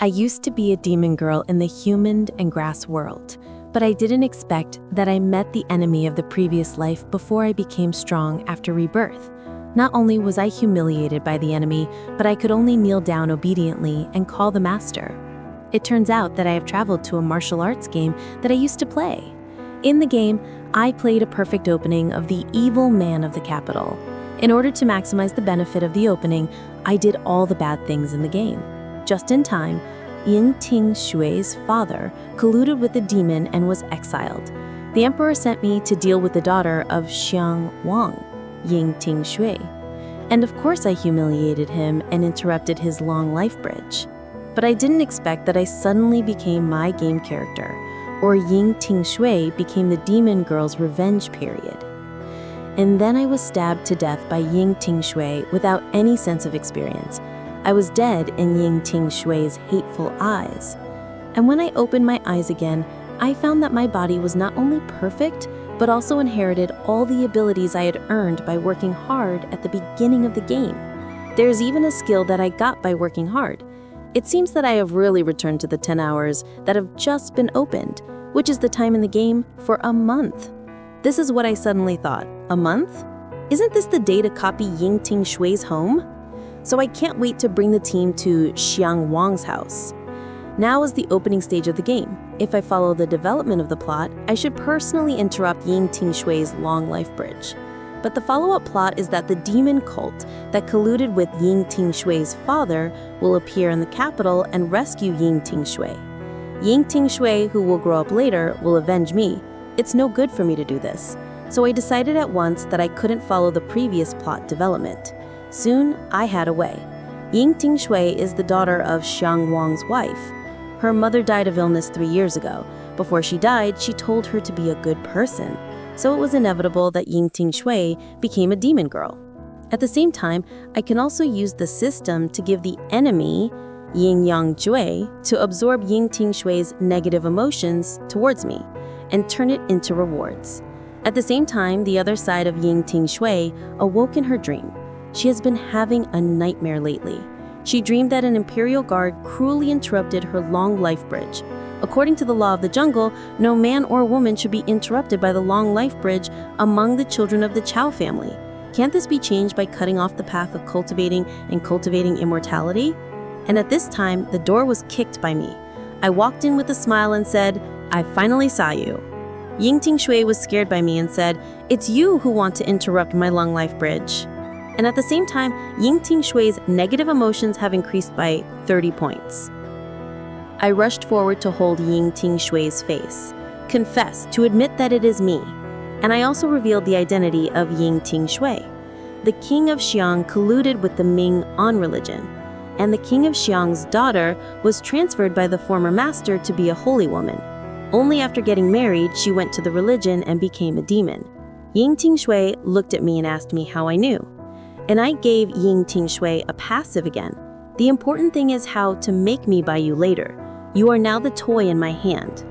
I used to be a demon girl in the human and grass world, but I didn't expect that I met the enemy of the previous life before I became strong after rebirth. Not only was I humiliated by the enemy, but I could only kneel down obediently and call the master. It turns out that I have traveled to a martial arts game that I used to play. In the game, I played a perfect opening of the evil man of the capital. In order to maximize the benefit of the opening, I did all the bad things in the game. Just in time, Ying Tingxue's father colluded with the demon and was exiled. The emperor sent me to deal with the daughter of Xianxia, Ying Tingxue. And of course I humiliated him and interrupted his long life bridge. But I didn't expect that I suddenly became my game character, or Ying Tingxue became the demon girl's revenge period. And then I was stabbed to death by Ying Tingxue without any sense of experience. I was dead in Ying Tingxue's hateful eyes. And when I opened my eyes again, I found that my body was not only perfect, but also inherited all the abilities I had earned by working hard at the beginning of the game. There's even a skill that I got by working hard. It seems that I have really returned to the 10 hours that have just been opened, which is the time in the game for a month. This is what I suddenly thought. A month? Isn't this the day to copy Ying Tingxue's home? So I can't wait to bring the team to Xianxia's house. Now is the opening stage of the game. If I follow the development of the plot, I should personally interrupt Ying Tingxue's long life bridge. But the follow-up plot is that the demon cult that colluded with Ying Tingxue's father will appear in the capital and rescue Ying Tingxue. Ying Tingxue, who will grow up later, will avenge me. It's no good for me to do this. So I decided at once that I couldn't follow the previous plot development. Soon, I had a way. Ying Tingxue is the daughter of Xianxia's wife. Her mother died of illness 3 years ago. Before she died, she told her to be a good person. So it was inevitable that Ying Tingxue became a demon girl. At the same time, I can also use the system to give the enemy, Ying Tingxue, to absorb Ying Tingxue's negative emotions towards me and turn it into rewards. At the same time, the other side of Ying Tingxue awoke in her dream. She has been having a nightmare lately. She dreamed that an imperial guard cruelly interrupted her long life bridge. According to the law of the jungle, no man or woman should be interrupted by the long life bridge among the children of the Chao family. Can't this be changed by cutting off the path of cultivating immortality? And at this time, the door was kicked by me. I walked in with a smile and said, "I finally saw you." Ying Tingxue was scared by me and said, "It's you who want to interrupt my long life bridge." And at the same time, Ying Tingxue's negative emotions have increased by 30 points. I rushed forward to hold Ying Tingxue's face, confess, to admit that it is me. And I also revealed the identity of Ying Tingxue. The king of Xiang colluded with the Ming on religion, and the king of Xiang's daughter was transferred by the former master to be a holy woman. Only after getting married, she went to the religion and became a demon. Ying Tingxue looked at me and asked me how I knew. And I gave Ying Tingxue a passive again. The important thing is how to make me buy you later. You are now the toy in my hand.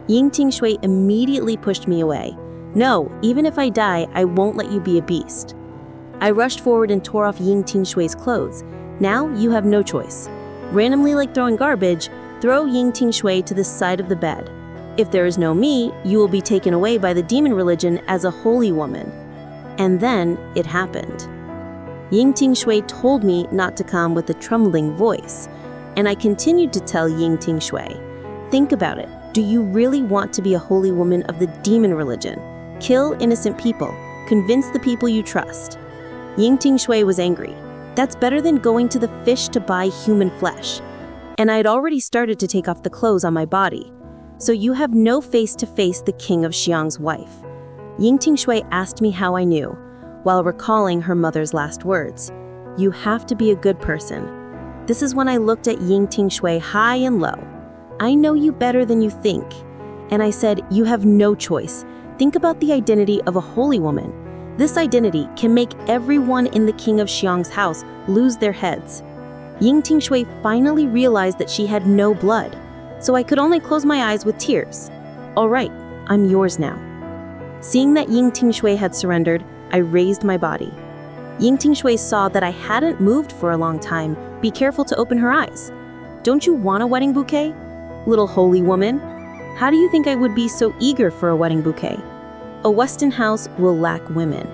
Ying Tingxue immediately pushed me away. No, even if I die, I won't let you be a beast. I rushed forward and tore off Ying Tingxue's clothes. Now you have no choice. Randomly like throwing garbage, throw Ying Tingxue to the side of the bed. If there is no me, you will be taken away by the demon religion as a holy woman. And then it happened. Ying Tingxue told me not to come with a trembling voice, and I continued to tell Ying Tingxue, "Think about it. Do you really want to be a holy woman of the demon religion? Kill innocent people. Convince the people you trust." Ying Tingxue was angry. That's better than going to the fish to buy human flesh. And I had already started to take off the clothes on my body. So you have no face to face the king of Xiang's wife. Ying Tingxue asked me how I knew, while recalling her mother's last words. You have to be a good person. This is when I looked at Ying Tingxue high and low. I know you better than you think. And I said, you have no choice. Think about the identity of a holy woman. This identity can make everyone in the king of Xiang's house lose their heads. Ying Tingxue finally realized that she had no blood, so I could only close my eyes with tears. All right, I'm yours now. Seeing that Ying Tingxue had surrendered, I raised my body. Ying Tingxue saw that I hadn't moved for a long time. Be careful to open her eyes. Don't you want a wedding bouquet? Little holy woman, how do you think I would be so eager for a wedding bouquet? A Western house will lack women.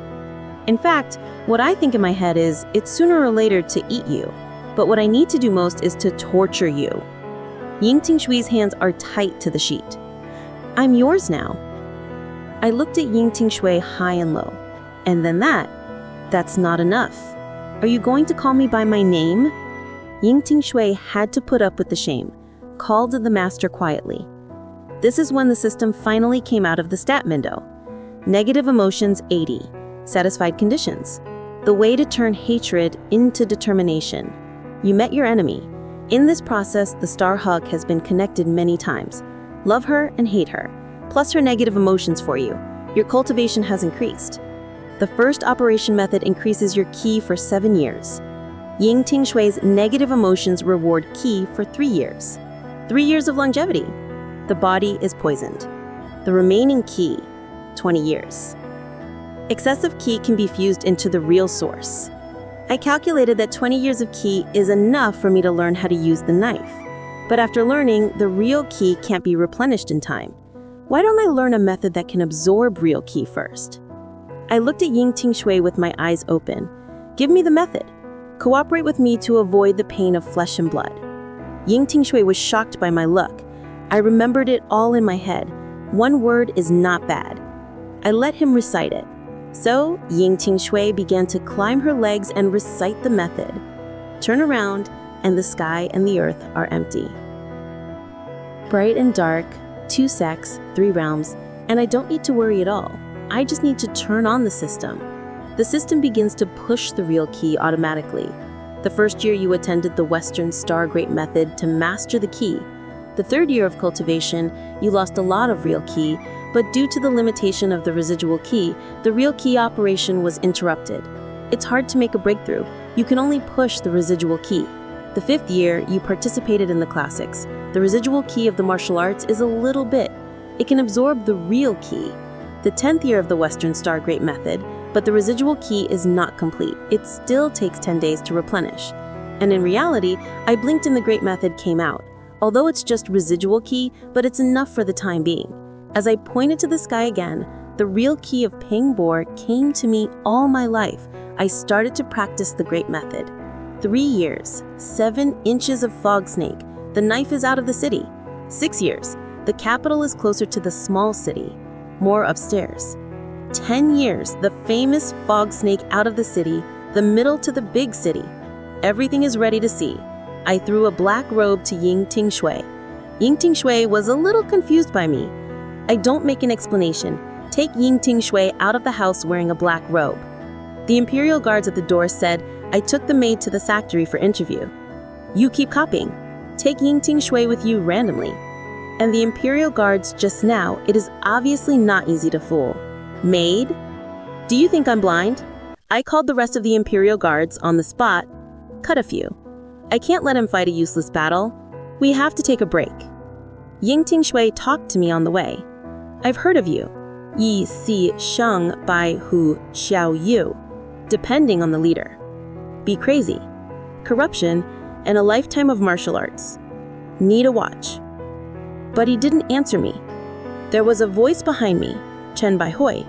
In fact, what I think in my head is, it's sooner or later to eat you. But what I need to do most is to torture you. Ying Tingxue's hands are tight to the sheet. I'm yours now. I looked at Ying Tingxue high and low. And then that's not enough. Are you going to call me by my name? Ying Tingxue had to put up with the shame, called the master quietly. This is when the system finally came out of the stat window. Negative emotions 80, satisfied conditions. The way to turn hatred into determination. You met your enemy. In this process, the star hug has been connected many times. Love her and hate her, plus her negative emotions for you. Your cultivation has increased. The first operation method increases your ki for 7 years. Ying Tingxue's negative emotions reward ki for 3 years. 3 years of longevity. The body is poisoned. The remaining ki, 20 years. Excessive ki can be fused into the real source. I calculated that 20 years of ki is enough for me to learn how to use the knife. But after learning, the real ki can't be replenished in time. Why don't I learn a method that can absorb real ki first? I looked at Ying Tingxue with my eyes open. Give me the method. Cooperate with me to avoid the pain of flesh and blood. Ying Tingxue was shocked by my look. I remembered it all in my head. One word is not bad. I let him recite it. So, Ying Tingxue began to climb her legs and recite the method. Turn around, and the sky and the earth are empty. Bright and dark, 2 sects, 3 realms, and I don't need to worry at all. I just need to turn on the system. The system begins to push the real ki automatically. The first year you attended the Western Star Great Method to master the ki. The third year of cultivation, you lost a lot of real ki, but due to the limitation of the residual ki, the real ki operation was interrupted. It's hard to make a breakthrough. You can only push the residual ki. The 5th year, you participated in the classics. The residual ki of the martial arts is a little bit. It can absorb the real ki. The 10th year of the Western Star Great Method, but the residual ki is not complete. It still takes 10 days to replenish. And in reality, I blinked and the Great Method came out. Although it's just residual ki, but it's enough for the time being. As I pointed to the sky again, the real ki of Ping Bo came to me all my life. I started to practice the Great Method. 3 years, 7 inches of fog snake. The knife is out of the city. 6 years, the capital is closer to the small city. More upstairs. 10 years, the famous fog snake out of the city, the middle to the big city. Everything is ready to see. I threw a black robe to Ying Tingxue. Ying Tingxue was a little confused by me. I don't make an explanation. Take Ying Tingxue out of the house wearing a black robe. The imperial guards at the door said, I took the maid to the factory for interview. You keep copying. Take Ying Tingxue with you randomly. And the imperial guards just now, it is obviously not easy to fool. Maid? Do you think I'm blind? I called the rest of the imperial guards on the spot. Cut a few. I can't let him fight a useless battle. We have to take a break. Ying Tingxue talked to me on the way. I've heard of you. Yi Si Sheng Bai Hu Xiao Yu. Depending on the leader. Be crazy. Corruption and a lifetime of martial arts. Need a watch. But he didn't answer me. There was a voice behind me, Chen Baihui.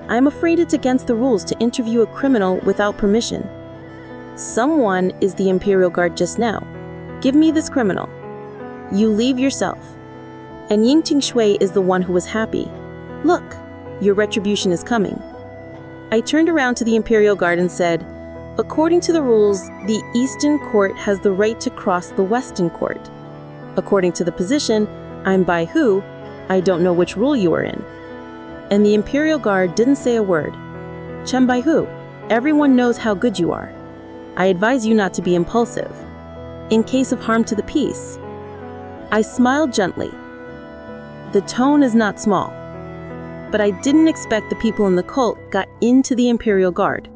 I'm afraid it's against the rules to interview a criminal without permission. Someone is the Imperial Guard just now. Give me this criminal. You leave yourself. And Ying Tingxue is the one who was happy. Look, your retribution is coming. I turned around to the Imperial Guard and said, according to the rules, the Eastern Court has the right to cross the Western Court. According to the position, I'm Bai Hu, I don't know which rule you are in. And the Imperial Guard didn't say a word. Chen Bai Hu, everyone knows how good you are. I advise you not to be impulsive. In case of harm to the peace. I smiled gently. The tone is not small. But I didn't expect the people in the cult got into the Imperial Guard.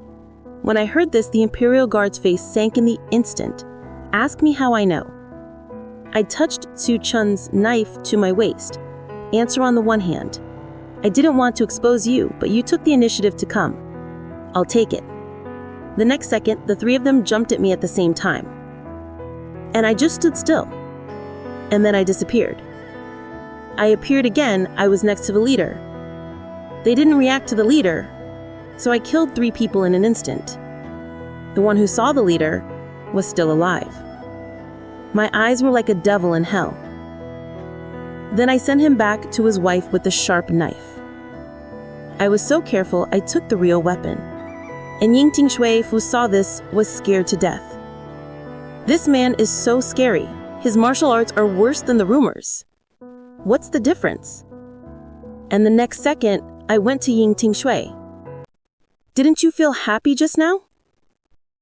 When I heard this, the Imperial Guard's face sank in the instant. Ask me how I know. I touched Su Chun's knife to my waist. Answer on the one hand. I didn't want to expose you, but you took the initiative to come. I'll take it. The next second, the 3 of them jumped at me at the same time. and I just stood still. And then I disappeared. I appeared again. I was next to the leader. They didn't react to the leader, so I killed 3 people in an instant. The one who saw the leader was still alive. My eyes were like a devil in hell. Then I sent him back to his wife with the sharp knife. I was so careful I took the real weapon. And Ying Tingxue, who saw this, was scared to death. This man is so scary. His martial arts are worse than the rumors. What's the difference? And the next second, I went to Ying Tingxue. Didn't you feel happy just now?